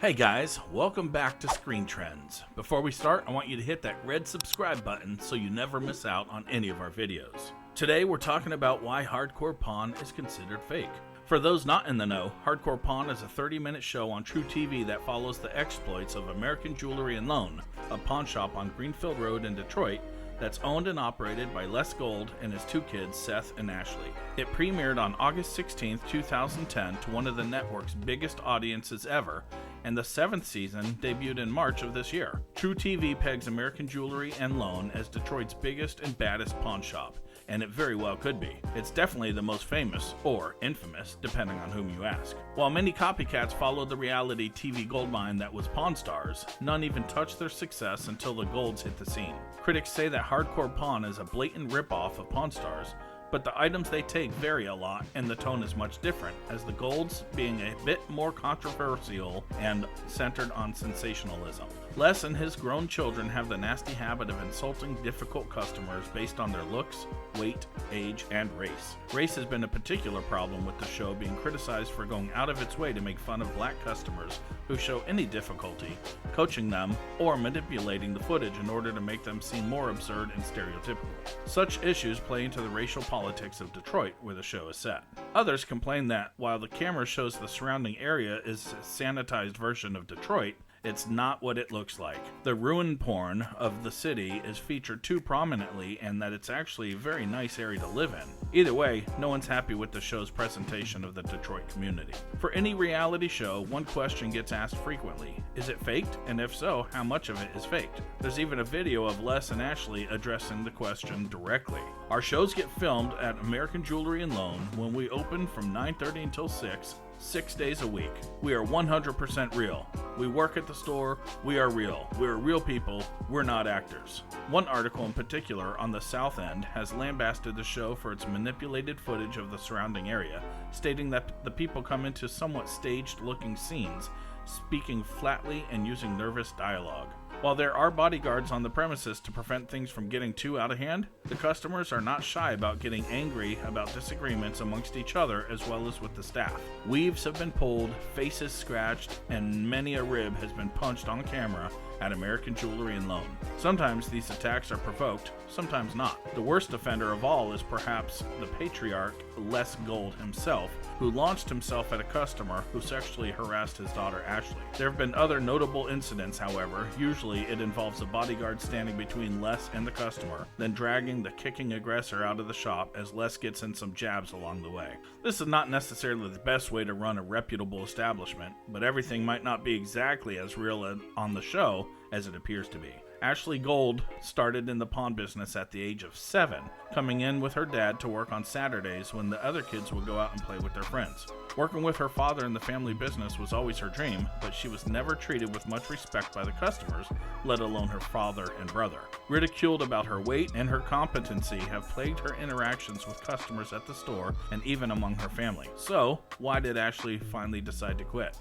Hey guys, welcome back to Screen Trends. Before we start, I want you to hit that red subscribe button so you never miss out on any of our videos. Today we're talking about why Hardcore Pawn is considered fake. For those not in the know, Hardcore Pawn is a 30-minute show on truTV that follows the exploits of American Jewelry and Loan, a pawn shop on Greenfield Road in Detroit that's owned and operated by Les Gold and his two kids, Seth and Ashley. It premiered on August 16, 2010 to one of the network's biggest audiences ever, and the 7th season debuted in March of this year. truTV pegs American Jewelry and Loan as Detroit's biggest and baddest pawn shop, and it very well could be. It's definitely the most famous, or infamous, depending on whom you ask. While many copycats followed the reality TV goldmine that was Pawn Stars, none even touched their success until the Golds hit the scene. Critics say that Hardcore Pawn is a blatant ripoff of Pawn Stars, but the items they take vary a lot and the tone is much different, as the Golds being a bit more controversial and centered on sensationalism. Les and his grown children have the nasty habit of insulting difficult customers based on their looks, weight, age, and race. Race has been a particular problem, with the show being criticized for going out of its way to make fun of black customers who show any difficulty, coaching them, or manipulating the footage in order to make them seem more absurd and stereotypical. Such issues play into the racial politics of Detroit, where the show is set. Others complain that, while the camera shows the surrounding area is a sanitized version of Detroit, it's not what it looks like. The ruin porn of the city is featured too prominently, and that it's actually a very nice area to live in. Either way, no one's happy with the show's presentation of the Detroit community. For any reality show, one question gets asked frequently: is it faked? And if so, how much of it is faked? There's even a video of Les and Ashley addressing the question directly. Our shows get filmed at American Jewelry and Loan when we open from 9:30 until 6 days a week. We are 100% real. We work at the store. We are real. We're real people. We're not actors. One article in particular on the South End has lambasted the show for its manipulated footage of the surrounding area, stating that the people come into somewhat staged-looking scenes, speaking flatly and using nervous dialogue. While there are bodyguards on the premises to prevent things from getting too out of hand, the customers are not shy about getting angry about disagreements amongst each other as well as with the staff. Weaves have been pulled, faces scratched, and many a rib has been punched on camera at American Jewelry and Loan. Sometimes these attacks are provoked, sometimes not. The worst offender of all is perhaps the patriarch Les Gold himself, who launched himself at a customer who sexually harassed his daughter Ashley. There have been other notable incidents, however. Usually it involves a bodyguard standing between Les and the customer, then dragging the kicking aggressor out of the shop as Les gets in some jabs along the way. This is not necessarily the best way to run a reputable establishment, but everything might not be exactly as real on the show as it appears to be. Ashley Gold started in the pawn business at the age of 7, coming in with her dad to work on Saturdays when the other kids would go out and play with their friends. Working with her father in the family business was always her dream, but she was never treated with much respect by the customers, let alone her father and brother. Ridiculed about her weight and her competency have plagued her interactions with customers at the store and even among her family. So, why did Ashley finally decide to quit?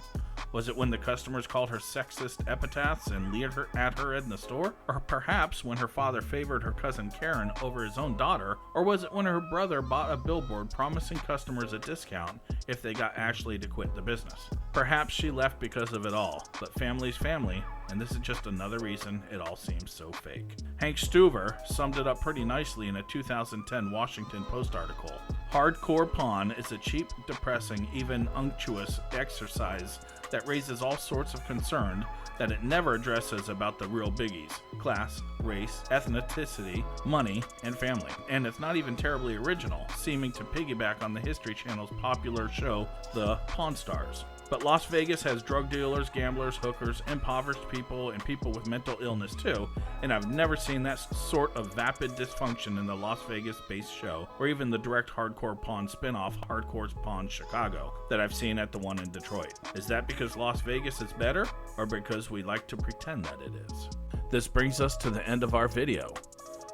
Was it when the customers called her sexist epithets and leered at her in the store? Or perhaps when her father favored her cousin Karen over his own daughter? Or was it when her brother bought a billboard promising customers a discount if they got Ashley to quit the business? Perhaps she left because of it all, but family's family, and this is just another reason it all seems so fake. Hank Stuever summed it up pretty nicely in a 2010 Washington Post article. Hardcore Pawn is a cheap, depressing, even unctuous exercise that raises all sorts of concern that it never addresses about the real biggies: class, race, ethnicity, money, and family. And it's not even terribly original, seeming to piggyback on the History Channel's popular show, The Pawn Stars. But Las Vegas has drug dealers, gamblers, hookers, impoverished people, and people with mental illness too, and I've never seen that sort of vapid dysfunction in the Las Vegas-based show, or even the direct Hardcore Pawn spin-off, Hardcore Pawn Chicago, that I've seen at the one in Detroit. Is that because Las Vegas is better, or because we like to pretend that it is? This brings us to the end of our video.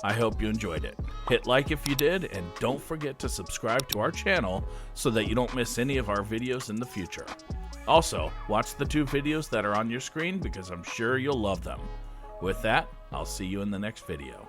I hope you enjoyed it. Hit like if you did, and don't forget to subscribe to our channel so that you don't miss any of our videos in the future. Also, watch the 2 videos that are on your screen because I'm sure you'll love them. With that, I'll see you in the next video.